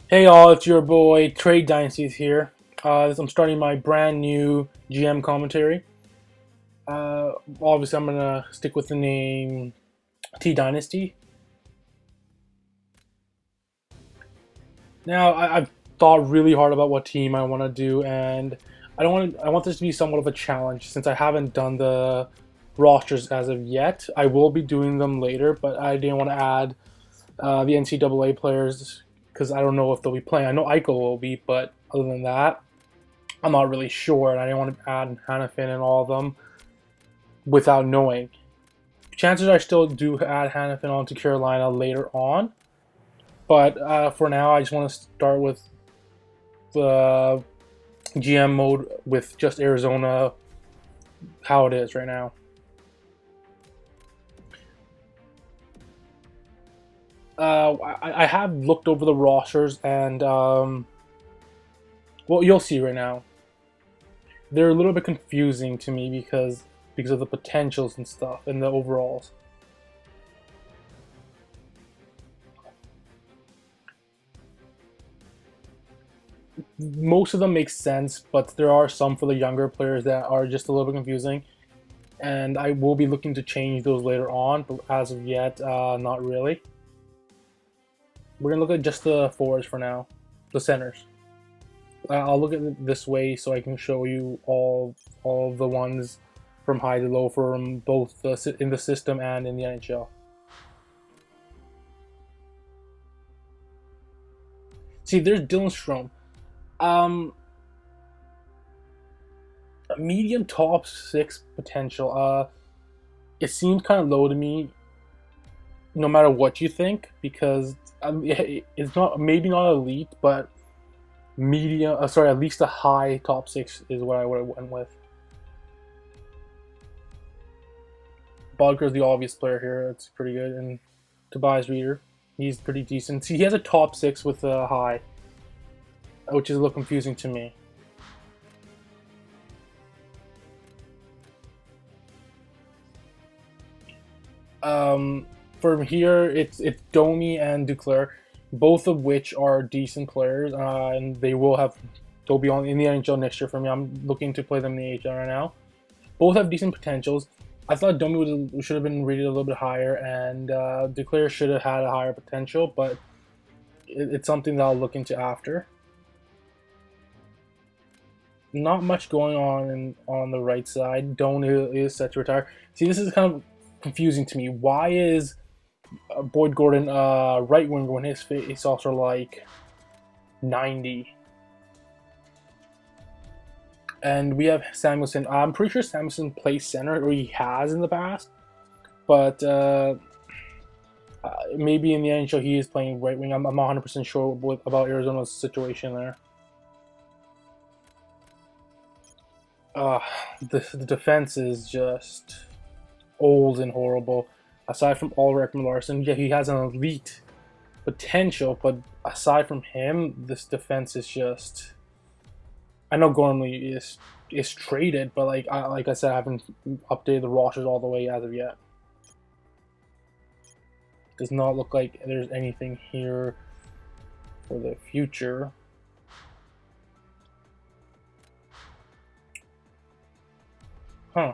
Hey all, it's your boy TradeDynasty here. I'm starting my brand new GM commentary. Obviously, I'm gonna stick with the name T Dynasty. Now, I've thought really hard about what team I want to do, and I don't want. I want this to be somewhat of a challenge since I haven't done the rosters as of yet. I will be doing them later, but I didn't want to add the NCAA players because I don't know if they'll be playing. I know Eichel will be, but other than that, I'm not really sure, and I didn't want to add Hannafin and all of them without knowing. Chances are I still do add Hannafin onto Carolina later on, but for now, I just want to start with the GM mode with just Arizona, how it is right now. I have looked over the rosters, and well, you'll see right now. They're a little bit confusing to me because of the potentials and stuff and the overalls. Most of them make sense, but there are some for the younger players that are just a little bit confusing. And I will be looking to change those later on, but as of yet, not really. We're gonna look at just the forwards for now, the centers. I'll look at it this way so I can show you all of the ones from high to low from both in the system and in the NHL. See, there's Dylan Strom. Um, Medium top six potential. It seems kind of low to me, no matter what you think, because it's not maybe not elite, but medium. Sorry, at least a high top six is what I would have went with. Bodker's the obvious player here. It's pretty good, and Tobias Reader, he's pretty decent. See, he has a top six with a high, which is a little confusing to me. Um, from here, it's Domi and Duclair, both of which are decent players, and they'll be on in the NHL next year for me. I'm looking to play them in the AHL right now. Both have decent potentials. I thought Domi should have been rated a little bit higher, and Duclair should have had a higher potential, but it's something that I'll look into after. Not much going on the right side. Doan is set to retire. See, this is kind of confusing to me. Why is Boyd Gordon right wing when his face also like 90? And we have Samuelson. I'm pretty sure Samuelson plays center, or he has in the past, but maybe in the NHL he is playing right wing. I'm not 100% sure about Arizona's situation there. Uh, the defense is just old and horrible. Aside from Ulrich Larson, yeah, he has an elite potential, but aside from him, this defense is just. I know Gormley is traded, but like I said, I haven't updated the rosters all the way as of yet. Does not look like there's anything here for the future. Huh.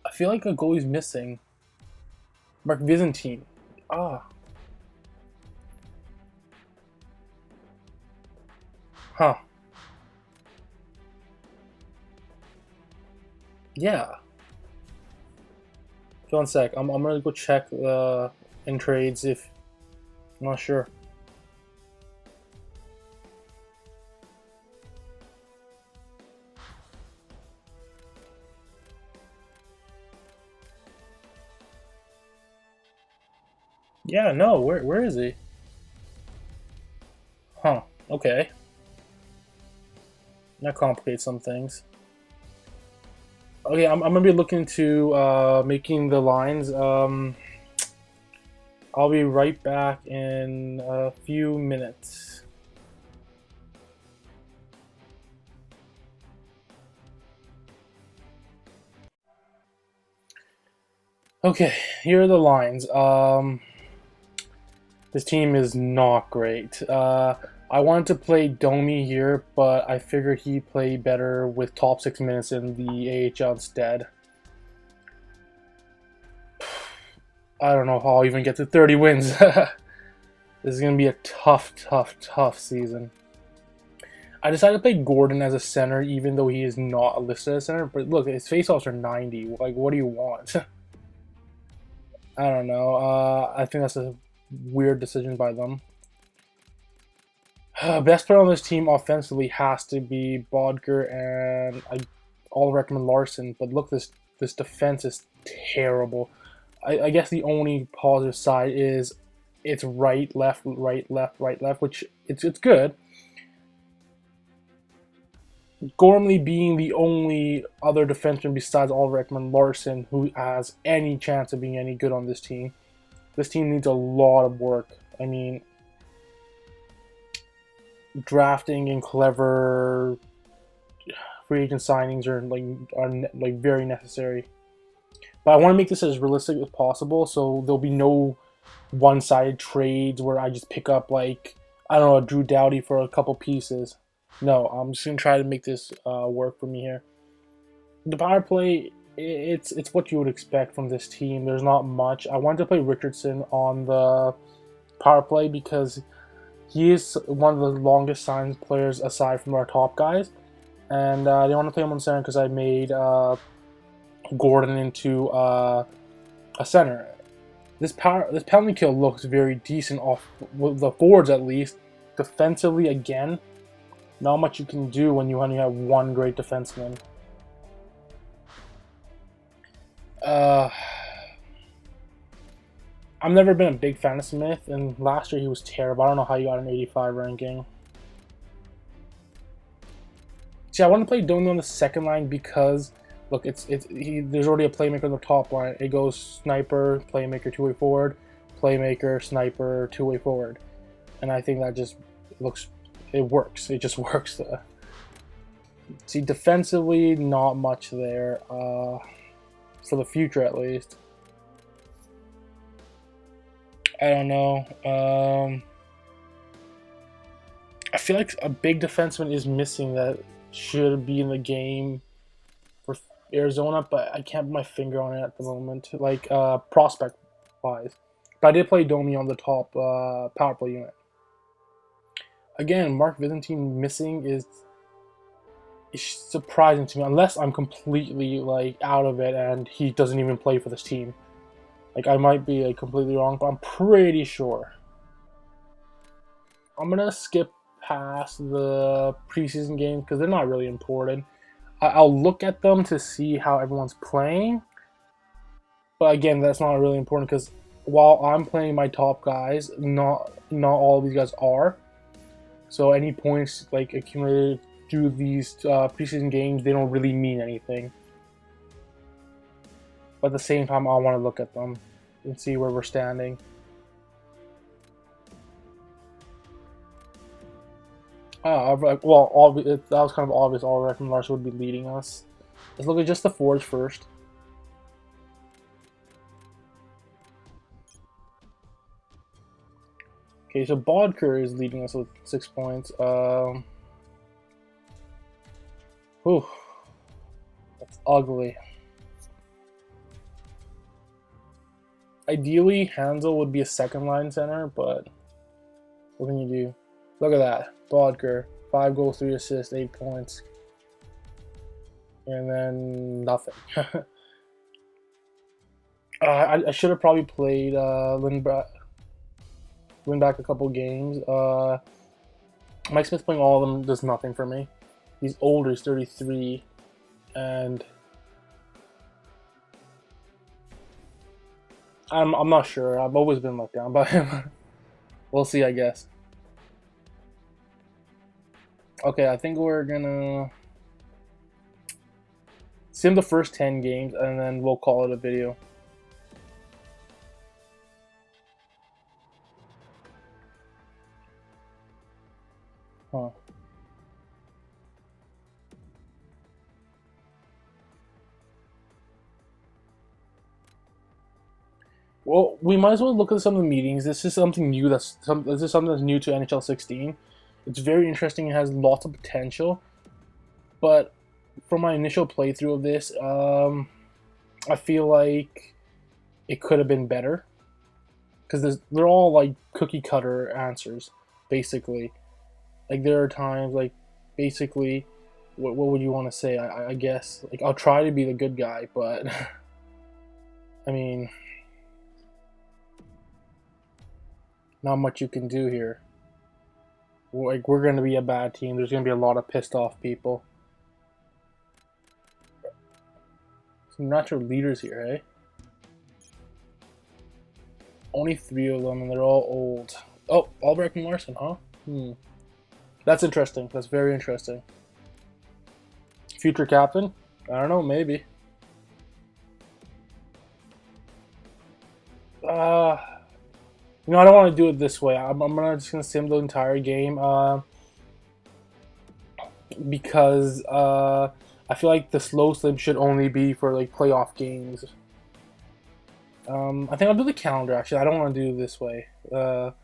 I feel like a goalie's missing. Mark Byzantine. Ah. Huh. Yeah. One sec. I'm gonna go check in trades if I'm not sure. Yeah, no, where is he? Huh. Okay. That complicates some things. Okay, I'm gonna be looking to making the lines. I'll be right back in a few minutes. Okay, here are the lines. This team is not great. I wanted to play Domi here, but I figured he played better with top 6 minutes in the AHL instead. I don't know how I'll even get to 30 wins. This is going to be a tough season. I decided to play Gordon as a center, even though he is not listed as center. But look, his faceoffs are 90. Like, what do you want? I don't know. I think that's a weird decision by them. Best player on this team offensively has to be Bodker, and I'll recommend Larson. But look, this defense is terrible. I guess the only positive side is it's right, left, right, left, right, left, which it's good. Gormley being the only other defenseman besides Oliver Ekman-Larsson who has any chance of being any good on this team. This team needs a lot of work. I mean, drafting and clever free agent signings are very necessary. But I want to make this as realistic as possible, so there'll be no one-sided trades where I just pick up, like, I don't know, a Drew Doughty for a couple pieces. No, I'm just going to try to make this work for me here. The power play, it's what you would expect from this team. There's not much. I wanted to play Richardson on the power play because he is one of the longest signed players aside from our top guys. And I didn't want to play him on center because I made Gordon into a center. This penalty kill looks very decent off with the forwards at least. Defensively, again, not much you can do when you only have one great defenseman. I've never been a big fan of Smith, and last year he was terrible. I don't know how he got an 85 ranking. See, I want to play Domi on the second line because, look, there's already a playmaker on the top line. It goes sniper, playmaker, two-way forward, playmaker, sniper, two-way forward, and I think that just looks. It works. It just works. See, defensively, not much there. For the future, at least. I don't know. I feel like a big defenseman is missing that should be in the game for Arizona, but I can't put my finger on it at the moment, like prospect-wise. But I did play Domi on the top power play unit. Again, Mark Byzantine missing is surprising to me, unless I'm completely like out of it and he doesn't even play for this team. Like, I might be like completely wrong, but I'm pretty sure. I'm gonna skip past the preseason games because they're not really important. I'll look at them to see how everyone's playing, but again, that's not really important because while I'm playing my top guys, not all of these guys are. So any points like accumulated through these preseason games, they don't really mean anything. But at the same time, I want to look at them and see where we're standing. Well, that was kind of obvious. All Ekman Larson would be leading us. Let's look at just the forwards first. Okay, so Bodker is leading us with 6 points. Whew, that's ugly. Ideally, Hansel would be a second line center, but what can you do? Look at that. Bodker, 5 goals, 3 assists, 8 points. And then nothing. I should have probably played Lindback a couple games. Mike Smith playing all of them does nothing for me. He's older, he's 33, and I'm not sure. I've always been let down by him. We'll see, I guess. Okay, I think we're gonna sim the first 10 games, and then we'll call it a video. Huh. Well, we might as well look at some of the meetings. This is something new. This is something that's new to NHL 16. It's very interesting. It has lots of potential, but from my initial playthrough of this, I feel like it could have been better because they're all like cookie cutter answers, basically. Like there are times like basically, what would you want to say? I guess like I'll try to be the good guy, but I mean, not much you can do here. Like we're gonna be a bad team. There's gonna be a lot of pissed off people. Some natural leaders here, eh? Only 3 of them, and they're all old. Oh, Albrecht and Larson, huh? That's interesting. That's very interesting. Future captain? I don't know, maybe. You know, I don't want to do it this way. I'm just gonna sim the entire game because I feel like the slow sim should only be for like playoff games. I think I'll do the calendar actually. I don't want to do it this way for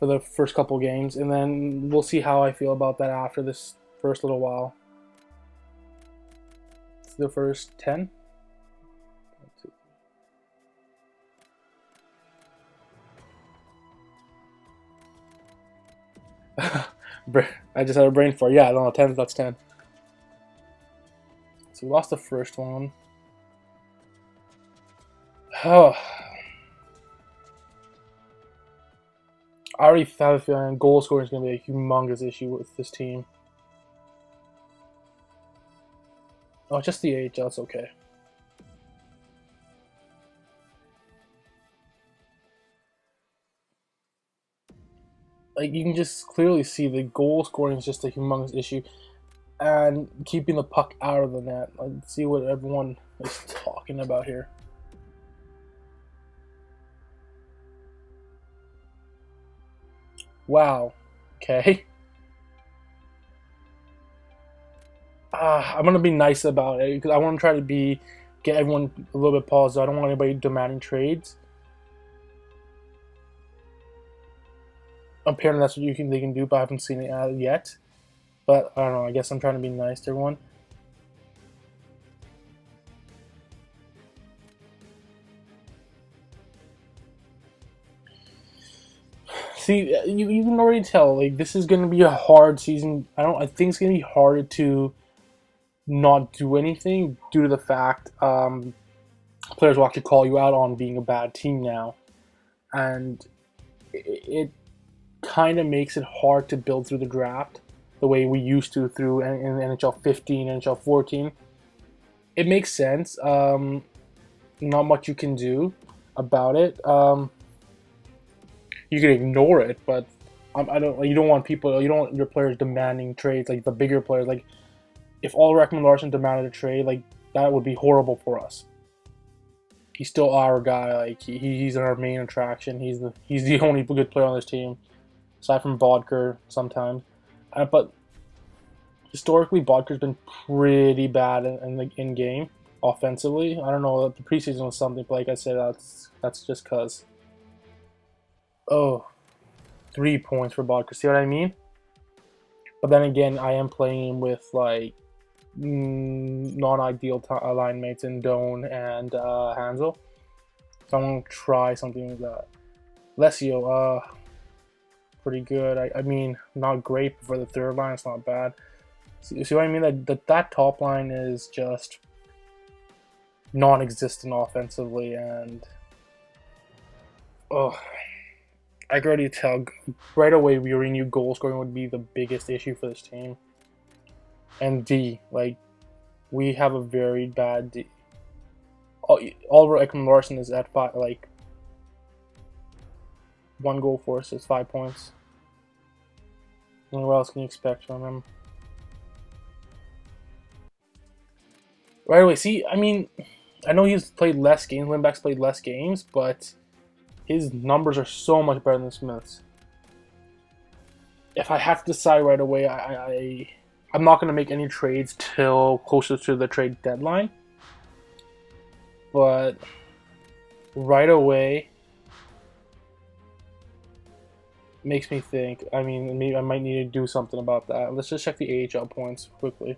the first couple games, and then we'll see how I feel about that after this first little while. It's the first 10. I just had a brain fart. Yeah, I don't know. 10. That's 10. So we lost the first one. Oh. I already have a feeling goal scoring is going to be a humongous issue with this team. Oh, just the AHL. It's okay. Like, you can just clearly see the goal scoring is just a humongous issue. And keeping the puck out of the net. Let's see what everyone is talking about here. Wow. Okay. I'm gonna be nice about it because I want to try to get everyone a little bit paused. I don't want anybody demanding trades. Apparently, that's what they can do, but I haven't seen it yet. But I don't know. I guess I'm trying to be nice to everyone. See, you can already tell. Like this is gonna be a hard season. I think it's gonna be harder to not do anything due to the fact players will actually call you out on being a bad team now, and it kind of makes it hard to build through the draft the way we used to through in NHL 15, NHL 14. It makes sense. Not much you can do about it. You can ignore it, but I don't. You don't want people. You don't want your players demanding trades like the bigger players. Like if Ulrich and Larson demanded a trade, like that would be horrible for us. He's still our guy. Like he's our main attraction. He's the only good player on this team, aside from Bodker sometimes. But historically, Bodker's been pretty bad in game offensively. I don't know. The preseason was something, but like I said, that's just cause. Oh, 3 points for Bodker. See what I mean? But then again, I am playing with like non-ideal line mates in Doan and Hansel. So I'm gonna try something like that. Lesio, pretty good. I mean, not great for the third line. It's not bad. See what I mean? That top line is just non-existent offensively, and I can already tell right away we knew goal scoring would be the biggest issue for this team. And D, like, we have a very bad D. Oliver Ekman Larson is at 5, like, 1 goal for us is 5 points. And what else can you expect from him? Right away, see, I mean, I know he's played less games, Lindback's played less games, but his numbers are so much better than Smith's. If I have to decide right away, I'm not going to make any trades till closer to the trade deadline. But right away, makes me think. I mean, maybe I might need to do something about that. Let's just check the AHL points quickly.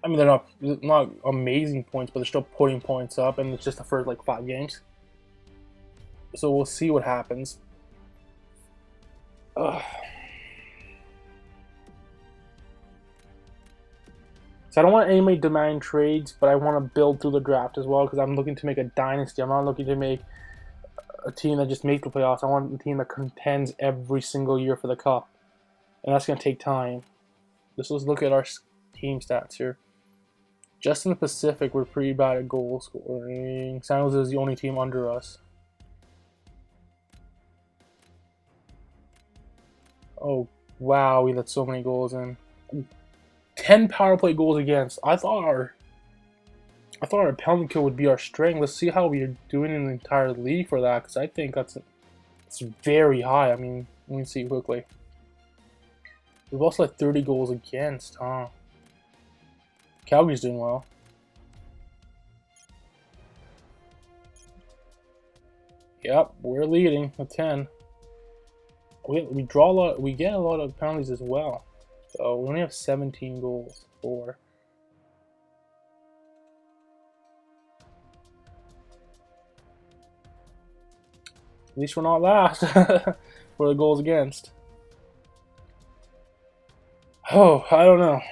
I mean, they're not amazing points, but they're still putting points up, and it's just the first like 5 games. So we'll see what happens. Ugh. So I don't want anybody demanding trades, but I want to build through the draft as well because I'm looking to make a dynasty. I'm not looking to make a team that just makes the playoffs. I want a team that contends every single year for the cup, and that's going to take time. Let's look at our team stats here. Just in the Pacific, we're pretty bad at goal scoring. San Jose is the only team under us. Oh, wow, we let so many goals in. 10 power play goals against. I thought our penalty kill would be our strength. Let's see how we're doing in the entire league for that, because I think it's very high. I mean, let me see quickly. We've also let 30 goals against, huh? Calgary's doing well. Yep, we're leading with 10. We draw a lot. We get a lot of penalties as well. So we only have 17 goals for. At least we're not last for the goals against. Oh, I don't know.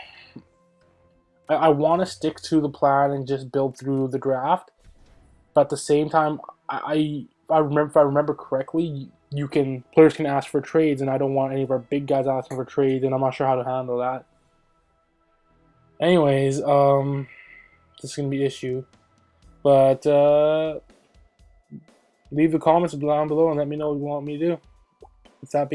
I want to stick to the plan and just build through the draft, but at the same time, if I remember correctly, players can ask for trades, and I don't want any of our big guys asking for trades, and I'm not sure how to handle that. Anyways, this is gonna be an issue, but leave the comments down below and let me know what you want me to do. With that being